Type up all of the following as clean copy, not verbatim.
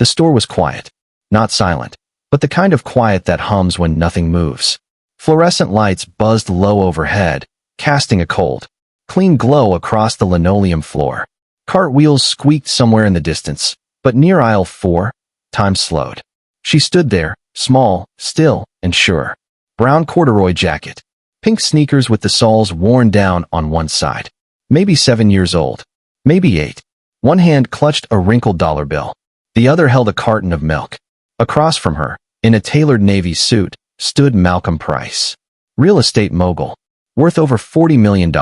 The store was quiet. Not silent, but the kind of quiet that hums when nothing moves. Fluorescent lights buzzed low overhead, casting a cold, clean glow across the linoleum floor. Cartwheels squeaked somewhere in the distance, but near aisle 4, time slowed. She stood there, small, still, and sure. Brown corduroy jacket. Pink sneakers with the soles worn down on one side. Maybe 7 years old. Maybe 8. One hand clutched a wrinkled dollar bill. The other held a carton of milk. Across from her, in a tailored navy suit, stood Malcolm Price. Real estate mogul. Worth over $40 million.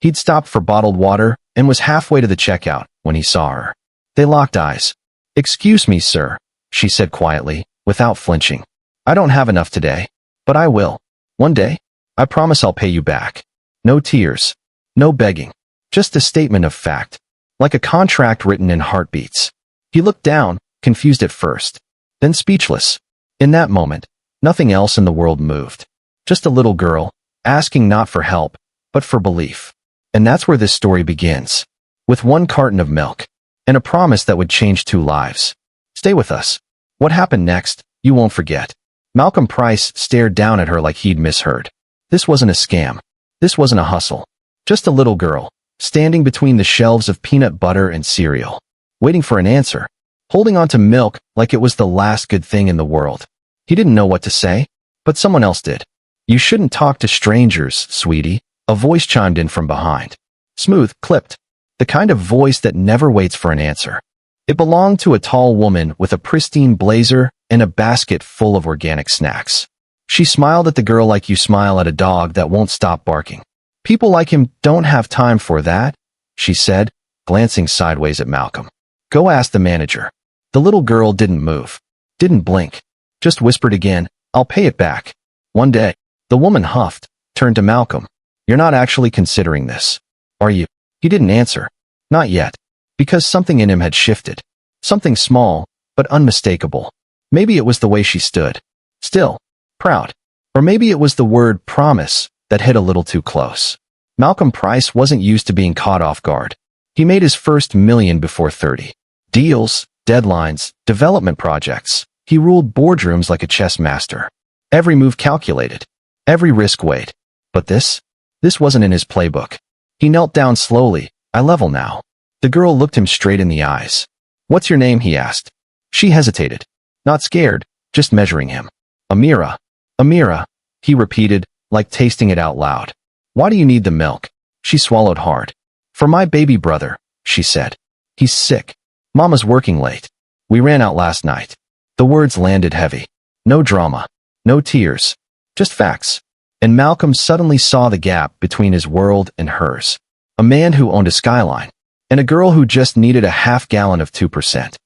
He'd stopped for bottled water and was halfway to the checkout when he saw her. They locked eyes. "Excuse me, sir," she said quietly, without flinching. "I don't have enough today, but I will. One day. I promise I'll pay you back. No tears. No begging. Just a statement of fact. Like a contract written in heartbeats." He looked down, confused at first, then speechless. In that moment, nothing else in the world moved. Just a little girl, asking not for help, but for belief. And that's where this story begins. With one carton of milk, and a promise that would change 2 lives. Stay with us. What happened next, you won't forget. Malcolm Price stared down at her like he'd misheard. This wasn't a scam. This wasn't a hustle. Just a little girl, standing between the shelves of peanut butter and cereal, waiting for an answer, holding on to milk like it was the last good thing in the world. He didn't know what to say, but someone else did. "You shouldn't talk to strangers, sweetie," a voice chimed in from behind. Smooth, clipped. The kind of voice that never waits for an answer. It belonged to a tall woman with a pristine blazer and a basket full of organic snacks. She smiled at the girl like you smile at a dog that won't stop barking. "People like him don't have time for that," she said, glancing sideways at Malcolm. "Go ask the manager." The little girl didn't move, didn't blink, just whispered again, "I'll pay it back. One day." The woman huffed, turned to Malcolm. "You're not actually considering this, are you?" He didn't answer. Not yet. Because something in him had shifted. Something small, but unmistakable. Maybe it was the way she stood. Still. Proud. Or maybe it was the word promise that hit a little too close. Malcolm Price wasn't used to being caught off guard. He made his first million before 30. Deals, deadlines, development projects. He ruled boardrooms like a chess master. Every move calculated. Every risk weighed. But this wasn't in his playbook. He knelt down slowly. "I level now." The girl looked him straight in the eyes. "What's your name?" he asked. She hesitated. Not scared, just measuring him. "Amira." "Amira," he repeated, like tasting it out loud. "Why do you need the milk?" She swallowed hard. "For my baby brother," she said. "He's sick. Mama's working late. We ran out last night." The words landed heavy. No drama. No tears. Just facts. And Malcolm suddenly saw the gap between his world and hers. A man who owned a skyline, and a girl who just needed a half-gallon of 2%.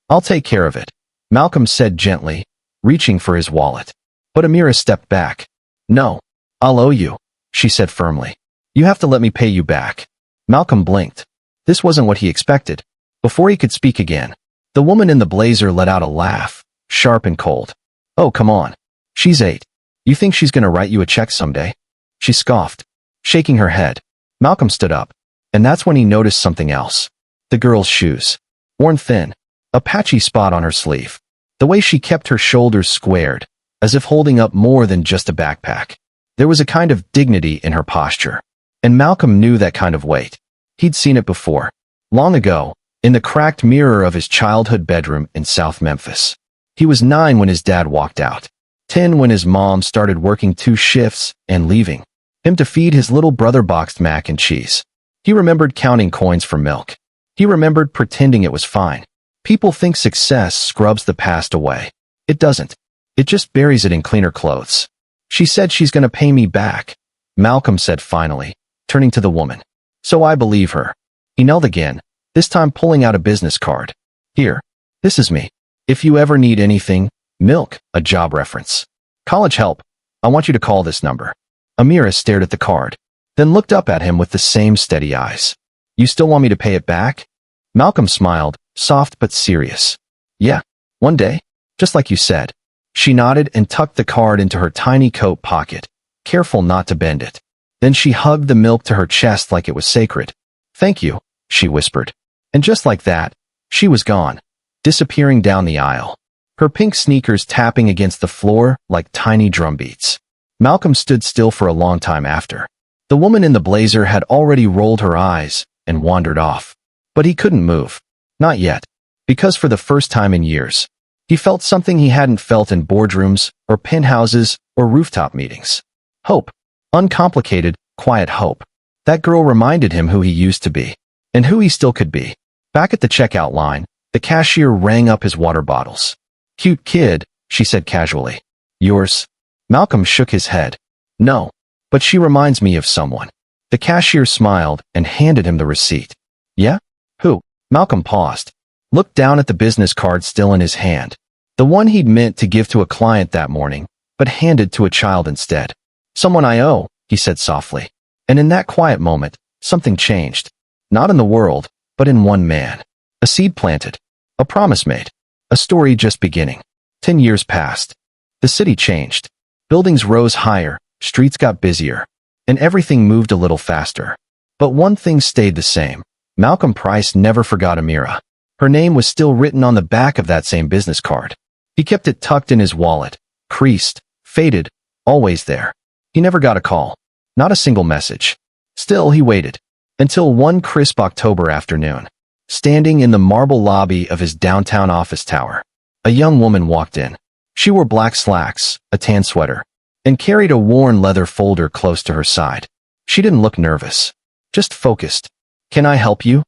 "I'll take care of it," Malcolm said gently, reaching for his wallet. But Amira stepped back. "No, I'll owe you," she said firmly. "You have to let me pay you back." Malcolm blinked. This wasn't what he expected. Before he could speak again, the woman in the blazer let out a laugh, sharp and cold. "Oh, come on. She's 8. You think she's gonna write you a check someday?" She scoffed, shaking her head. Malcolm stood up, and that's when he noticed something else. The girl's shoes. Worn thin. A patchy spot on her sleeve. The way she kept her shoulders squared, as if holding up more than just a backpack. There was a kind of dignity in her posture. And Malcolm knew that kind of weight. He'd seen it before. Long ago, in the cracked mirror of his childhood bedroom in South Memphis. He was 9 when his dad walked out. 10 when his mom started working 2 shifts and leaving him to feed his little brother boxed mac and cheese. He remembered counting coins for milk. He remembered pretending it was fine. People think success scrubs the past away. It doesn't. It just buries it in cleaner clothes. "She said she's gonna pay me back," Malcolm said finally, turning to the woman. "So I believe her." He knelt again, this time pulling out a business card. "Here. This is me. If you ever need anything, milk, a job reference, college help, I want you to call this number." Amira stared at the card, then looked up at him with the same steady eyes. "You still want me to pay it back?" Malcolm smiled, soft but serious. "Yeah. One day. Just like you said." She nodded and tucked the card into her tiny coat pocket, careful not to bend it. Then she hugged the milk to her chest like it was sacred. "Thank you," she whispered. And just like that, she was gone. disappearing down the aisle, her pink sneakers tapping against the floor like tiny drum beats. Malcolm stood still for a long time after. The woman in the blazer had already rolled her eyes and wandered off. But he couldn't move. Not yet. Because for the first time in years, he felt something he hadn't felt in boardrooms or penthouses or rooftop meetings. Hope. Uncomplicated, quiet hope. That girl reminded him who he used to be. And who he still could be. Back at the checkout line, the cashier rang up his water bottles. "Cute kid," she said casually. "Yours?" Malcolm shook his head. "No. But she reminds me of someone." The cashier smiled and handed him the receipt. "Yeah? Who?" Malcolm paused. Looked down at the business card still in his hand. The one he'd meant to give to a client that morning, but handed to a child instead. "Someone I owe," he said softly. And in that quiet moment, something changed. Not in the world, but in one man. A seed planted. A promise made. A story just beginning. 10 years passed. The city changed. Buildings rose higher, streets got busier, and everything moved a little faster. But one thing stayed the same. Malcolm Price never forgot Amira. Her name was still written on the back of that same business card. He kept it tucked in his wallet, creased, faded, always there. He never got a call. Not a single message. Still, he waited. Until one crisp October afternoon, standing in the marble lobby of his downtown office tower, a young woman walked in. She wore black slacks, a tan sweater, and carried a worn leather folder close to her side. She didn't look nervous, just focused. "Can I help you?"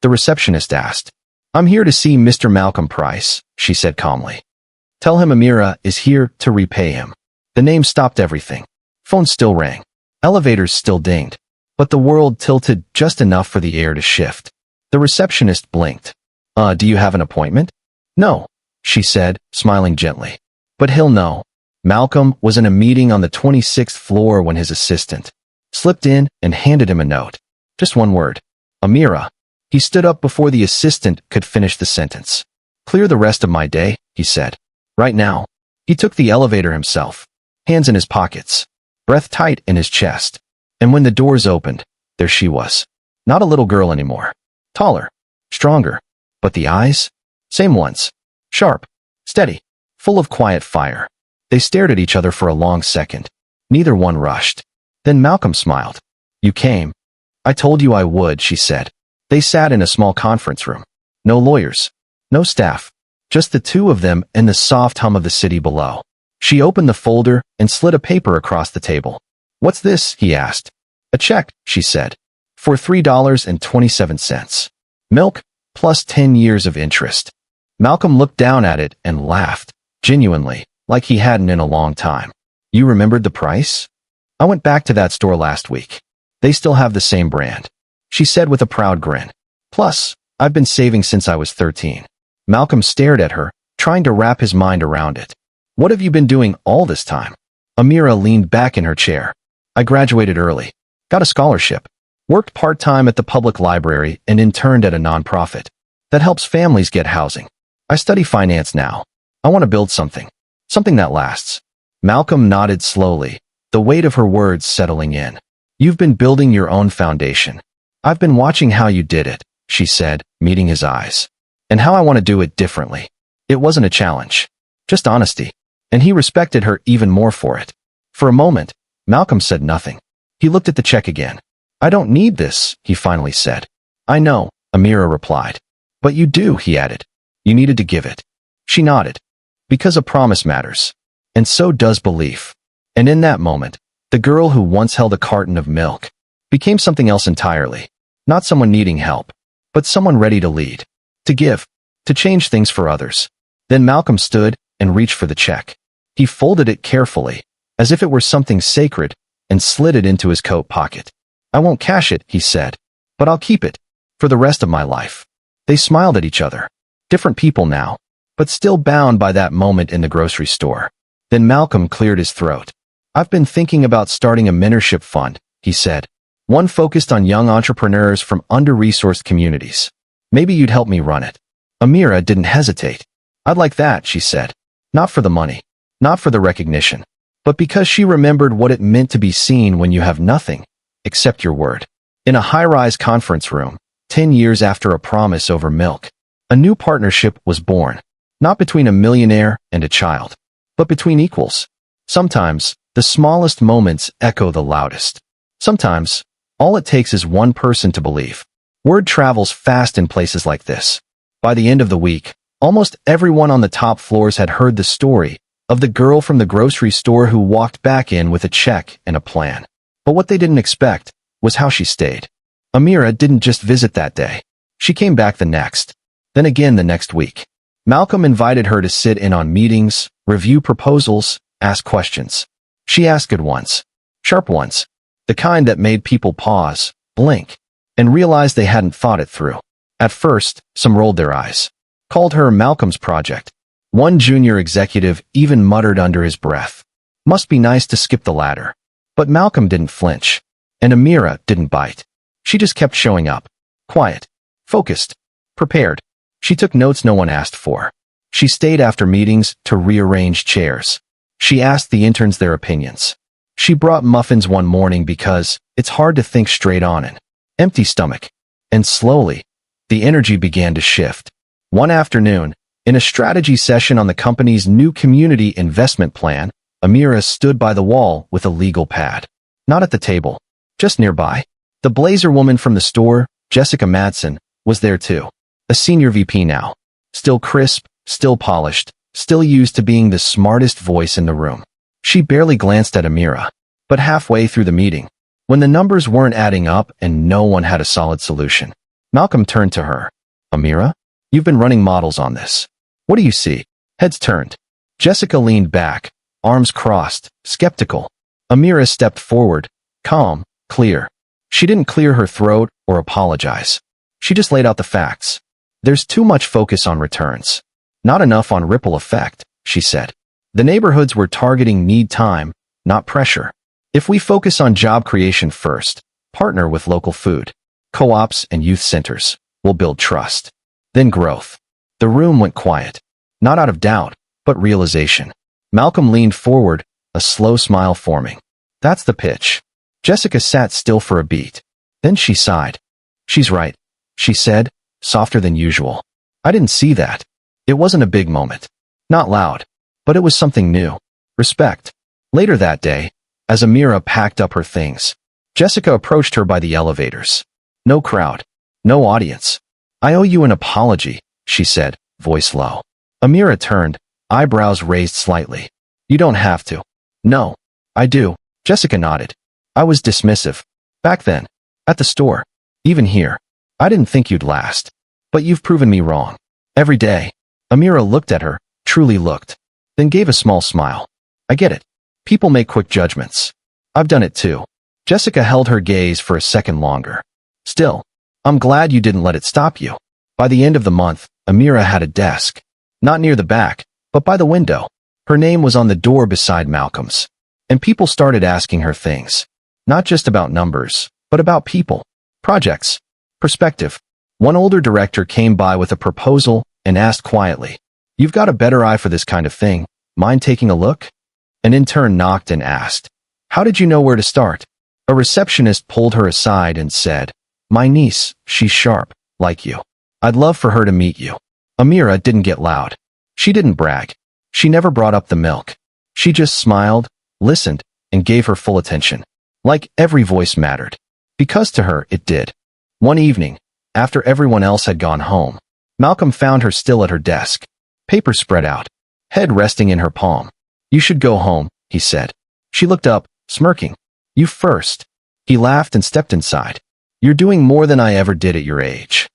the receptionist asked. "I'm here to see Mr. Malcolm Price," she said calmly. "Tell him Amira is here to repay him." The name stopped everything. Phone still rang. Elevators still dinged. But the world tilted just enough for the air to shift. The receptionist blinked. Do you have an appointment?" "No," she said, smiling gently. "But he'll know." Malcolm was in a meeting on the 26th floor when his assistant slipped in and handed him a note. Just one word. "Amira." He stood up before the assistant could finish the sentence. "Clear the rest of my day," he said. "Right now." He took the elevator himself, hands in his pockets, breath tight in his chest. And when the doors opened, there she was. Not a little girl anymore. Taller, stronger. But the eyes? Same ones. Sharp, steady, full of quiet fire. They stared at each other for a long second. Neither one rushed. Then Malcolm smiled. "You came." "I told you I would," she said. They sat in a small conference room. No lawyers. No staff. Just the two of them and the soft hum of the city below. She opened the folder and slid a paper across the table. "What's this?" he asked. "A check," she said. "For $3.27. Milk, plus 10 years of interest." Malcolm looked down at it and laughed, genuinely, like he hadn't in a long time. "You remembered the price?" "I went back to that store last week. They still have the same brand," she said with a proud grin. "Plus, I've been saving since I was 13. Malcolm stared at her, trying to wrap his mind around it. "What have you been doing all this time?" Amira leaned back in her chair. "I graduated early. Got a scholarship. Worked part-time at the public library and interned at a nonprofit that helps families get housing. I study finance now. I want to build something. Something that lasts." Malcolm nodded slowly, the weight of her words settling in. "You've been building your own foundation. I've been watching how you did it," she said, meeting his eyes. "And how I want to do it differently." It wasn't a challenge. Just honesty. And he respected her even more for it. For a moment, Malcolm said nothing. He looked at the check again. "I don't need this," he finally said. "I know," Amira replied. "But you do," he added. "You needed to give it." She nodded. "Because a promise matters. And so does belief." And in that moment, the girl who once held a carton of milk became something else entirely. Not someone needing help, but someone ready to lead, to give, to change things for others. Then Malcolm stood and reached for the check. He folded it carefully, as if it were something sacred, and slid it into his coat pocket. "I won't cash it," he said, "but I'll keep it for the rest of my life." They smiled at each other. Different people now, but still bound by that moment in the grocery store. Then Malcolm cleared his throat. "I've been thinking about starting a mentorship fund," he said. "One focused on young entrepreneurs from under-resourced communities. Maybe you'd help me run it." Amira didn't hesitate. "I'd like that," she said. Not for the money, not for the recognition, but because she remembered what it meant to be seen when you have nothing except your word. In a high-rise conference room, 10 years after a promise over milk, A new partnership was born, not between a millionaire and a child, but between equals. Sometimes, the smallest moments echo the loudest. Sometimes, all it takes is one person to believe. Word travels fast in places like this. By the end of the week, almost everyone on the top floors had heard the story of the girl from the grocery store who walked back in with a check and a plan. But what they didn't expect was how she stayed. Amira didn't just visit that day. She came back the next, then again the next week. Malcolm invited her to sit in on meetings, review proposals, ask questions. She asked good ones, sharp ones, the kind that made people pause, blink, and realize they hadn't thought it through. At first, some rolled their eyes, called her Malcolm's project. One junior executive even muttered under his breath, "Must be nice to skip the ladder." But Malcolm didn't flinch, and Amira didn't bite. She just kept showing up, quiet, focused, prepared. She took notes no one asked for. She stayed after meetings to rearrange chairs. She asked the interns their opinions. She brought muffins one morning because it's hard to think straight on an empty stomach. And slowly, the energy began to shift. One afternoon, in a strategy session on the company's new community investment plan, Amira stood by the wall with a legal pad. Not at the table, just nearby. The blazer woman from the store, Jessica Madsen, was there too. A senior VP now. Still crisp, still polished, still used to being the smartest voice in the room. She barely glanced at Amira. But halfway through the meeting, when the numbers weren't adding up and no one had a solid solution, Malcolm turned to her. "Amira, you've been running models on this. What do you see?" Heads turned. Jessica leaned back, arms crossed, skeptical. Amira stepped forward, calm, clear. She didn't clear her throat or apologize. She just laid out the facts. "There's too much focus on returns. Not enough on ripple effect," she said. "The neighborhoods we're targeting need time, not pressure. If we focus on job creation first, partner with local food, co-ops and youth centers, we'll build trust. Then growth." The room went quiet. Not out of doubt, but realization. Malcolm leaned forward, a slow smile forming. "That's the pitch." Jessica sat still for a beat. Then she sighed. "She's right," she said, softer than usual. "I didn't see that." It wasn't a big moment. Not loud, but it was something new. Respect. Later that day, as Amira packed up her things, Jessica approached her by the elevators. No crowd. No audience. "I owe you an apology," she said, voice low. Amira turned, eyebrows raised slightly. "You don't have to." "No, I do." Jessica nodded. "I was dismissive. Back then. At the store. Even here. I didn't think you'd last. But you've proven me wrong. Every day." Amira looked at her, truly looked, then gave a small smile. "I get it. People make quick judgments. I've done it too." Jessica held her gaze for a second longer. "Still, I'm glad you didn't let it stop you." By the end of the month, Amira had a desk. Not near the back, but by the window. Her name was on the door beside Malcolm's. And people started asking her things. Not just about numbers, but about people, projects, perspective. One older director came by with a proposal and asked quietly, "You've got a better eye for this kind of thing. Mind taking a look?" An intern knocked and asked, "How did you know where to start?" A receptionist pulled her aside and said, "My niece, she's sharp, like you. I'd love for her to meet you." Amira didn't get loud. She didn't brag. She never brought up the milk. She just smiled, listened, and gave her full attention. Like every voice mattered. Because to her, it did. One evening, after everyone else had gone home, Malcolm found her still at her desk. Paper spread out, head resting in her palm. "You should go home," he said. She looked up, smirking. "You first." He laughed and stepped inside. "You're doing more than I ever did at your age."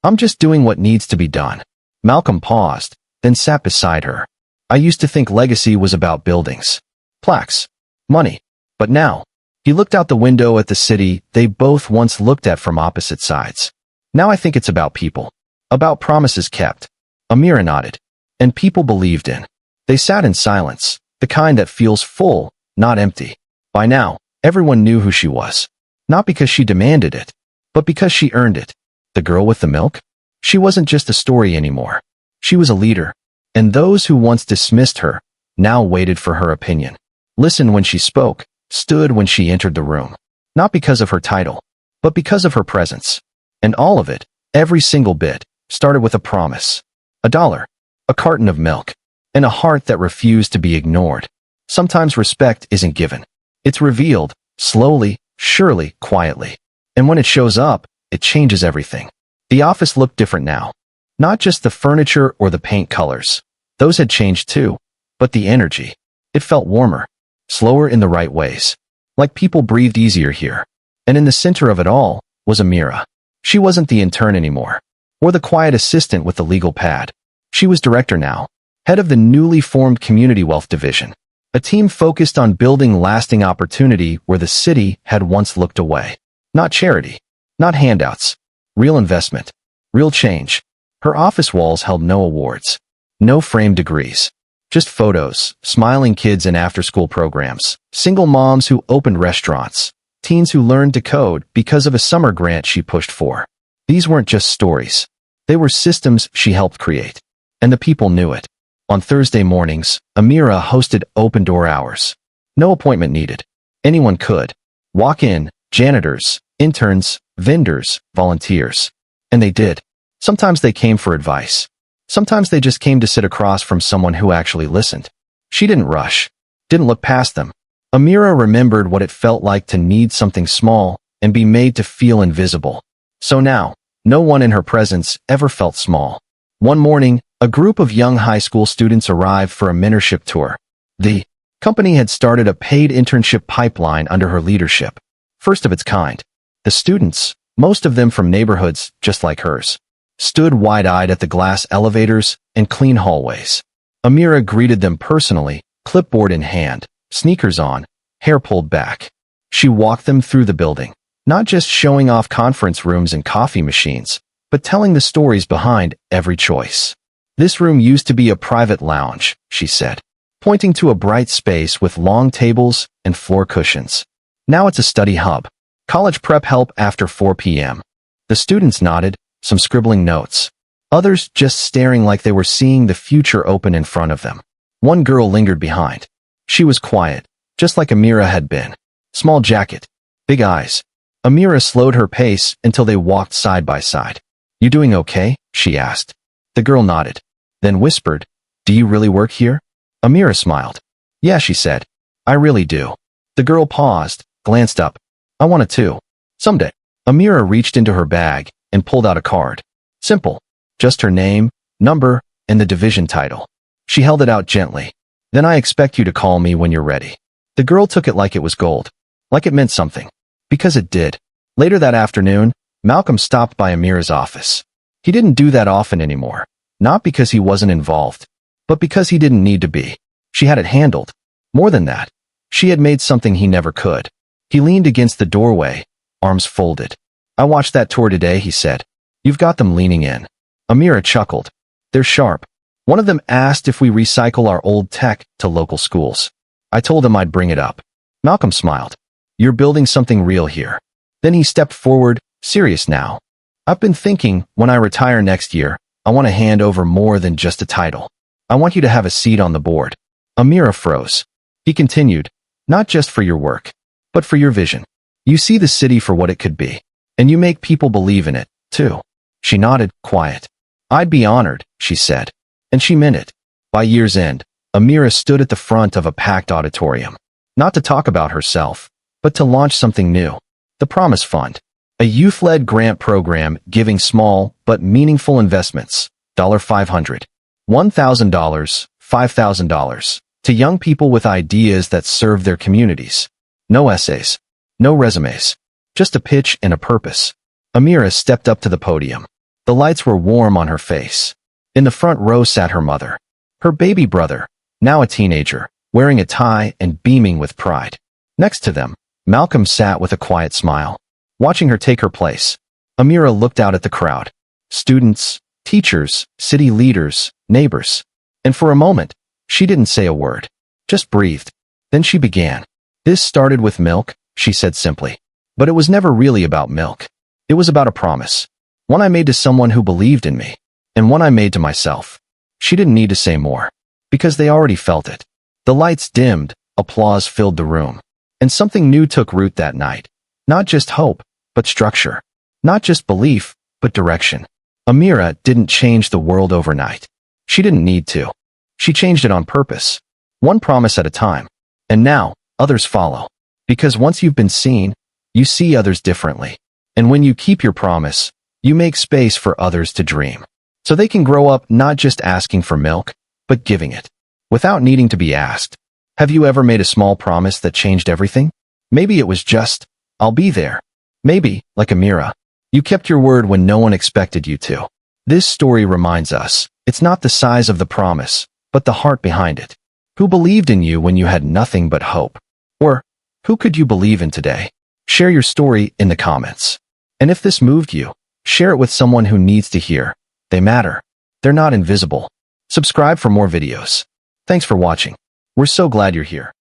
"I'm just doing what needs to be done." Malcolm paused, then sat beside her. "I used to think legacy was about buildings, plaques, money. But now," he looked out the window at the city they both once looked at from opposite sides. "Now I think it's about people. About promises kept." Amira nodded. "And people believed in." They sat in silence, the kind that feels full, not empty. By now, everyone knew who she was. Not because she demanded it, but because she earned it. The girl with the milk? She wasn't just a story anymore. She was a leader. And those who once dismissed her now waited for her opinion. Listened when she spoke, stood when she entered the room. Not because of her title, but because of her presence. And all of it, every single bit, started with a promise. $1, a carton of milk, and a heart that refused to be ignored. Sometimes respect isn't given. It's revealed, slowly, surely, quietly. And when it shows up, it changes everything. The office looked different now. Not just the furniture or the paint colors. Those had changed too. But the energy. It felt warmer. Slower in the right ways. Like people breathed easier here. And in the center of it all was Amira. She wasn't the intern anymore. Or the quiet assistant with the legal pad. She was director now. Head of the newly formed Community Wealth Division. A team focused on building lasting opportunity where the city had once looked away. Not charity. Not handouts. Real investment. Real change. Her office walls held no awards. No framed degrees. Just photos, smiling kids in after-school programs, single moms who opened restaurants, teens who learned to code because of a summer grant she pushed for. These weren't just stories. They were systems she helped create. And the people knew it. On Thursday mornings, Amira hosted open-door hours. No appointment needed. Anyone could. Walk in, janitors, interns, vendors, volunteers. And they did. Sometimes they came for advice. Sometimes they just came to sit across from someone who actually listened. She didn't rush. Didn't look past them. Amira remembered what it felt like to need something small and be made to feel invisible. So now, no one in her presence ever felt small. One morning, a group of young high school students arrived for a mentorship tour. The company had started a paid internship pipeline under her leadership. First of its kind. The students, most of them from neighborhoods just like hers, stood wide-eyed at the glass elevators and clean hallways. Amira greeted them personally, clipboard in hand, sneakers on, hair pulled back. She walked them through the building, not just showing off conference rooms and coffee machines, but telling the stories behind every choice. This room used to be a private lounge, she said, pointing to a bright space with long tables and floor cushions. Now it's a study hub. College prep help after 4 p.m. The students nodded, some scribbling notes. Others just staring like they were seeing the future open in front of them. One girl lingered behind. She was quiet, just like Amira had been. Small jacket, big eyes. Amira slowed her pace until they walked side by side. "You doing okay?" she asked. The girl nodded, then whispered, "Do you really work here?" Amira smiled. "Yeah," she said. "I really do." The girl paused, glanced up. "I want it too. Someday." Amira reached into her bag and pulled out a card. Simple. Just her name, number, and the division title. She held it out gently. "Then I expect you to call me when you're ready." The girl took it like it was gold. Like it meant something. Because it did. Later that afternoon, Malcolm stopped by Amira's office. He didn't do that often anymore. Not because he wasn't involved, but because he didn't need to be. She had it handled. More than that, she had made something he never could. He leaned against the doorway, arms folded. "I watched that tour today," he said. "You've got them leaning in." Amira chuckled. "They're sharp." One of them asked if we recycle our old tech to local schools. I told him I'd bring it up. Malcolm smiled. "You're building something real here." Then he stepped forward, serious now. "I've been thinking, when I retire next year, I want to hand over more than just a title. I want you to have a seat on the board." Amira froze. He continued, "Not just for your work, but for your vision. You see the city for what it could be. And you make people believe in it, too." She nodded, quiet. "I'd be honored," she said. And she meant it. By year's end, Amira stood at the front of a packed auditorium. Not to talk about herself, but to launch something new. The Promise Fund. A youth-led grant program giving small but meaningful investments, $500, $1,000, $5,000, to young people with ideas that serve their communities. No essays. No resumes. Just a pitch and a purpose. Amira stepped up to the podium. The lights were warm on her face. In the front row sat her mother. Her baby brother, now a teenager, wearing a tie and beaming with pride. Next to them, Malcolm sat with a quiet smile, watching her take her place. Amira looked out at the crowd. Students, teachers, city leaders, neighbors. And for a moment, she didn't say a word. Just breathed. Then she began. "This started with milk," she said simply. "But it was never really about milk. It was about a promise. One I made to someone who believed in me. And one I made to myself." She didn't need to say more. Because they already felt it. The lights dimmed, applause filled the room. And something new took root that night. Not just hope, but structure. Not just belief, but direction. Amira didn't change the world overnight. She didn't need to. She changed it on purpose. One promise at a time. And now, others follow. Because once you've been seen, you see others differently. And when you keep your promise, you make space for others to dream. So they can grow up not just asking for milk, but giving it. Without needing to be asked. Have you ever made a small promise that changed everything? Maybe it was just, I'll be there. Maybe, like Amira, you kept your word when no one expected you to. This story reminds us, it's not the size of the promise, but the heart behind it. Who believed in you when you had nothing but hope? Or, who could you believe in today? Share your story in the comments. And if this moved you, share it with someone who needs to hear. They matter. They're not invisible. Subscribe for more videos. Thanks for watching. We're so glad you're here.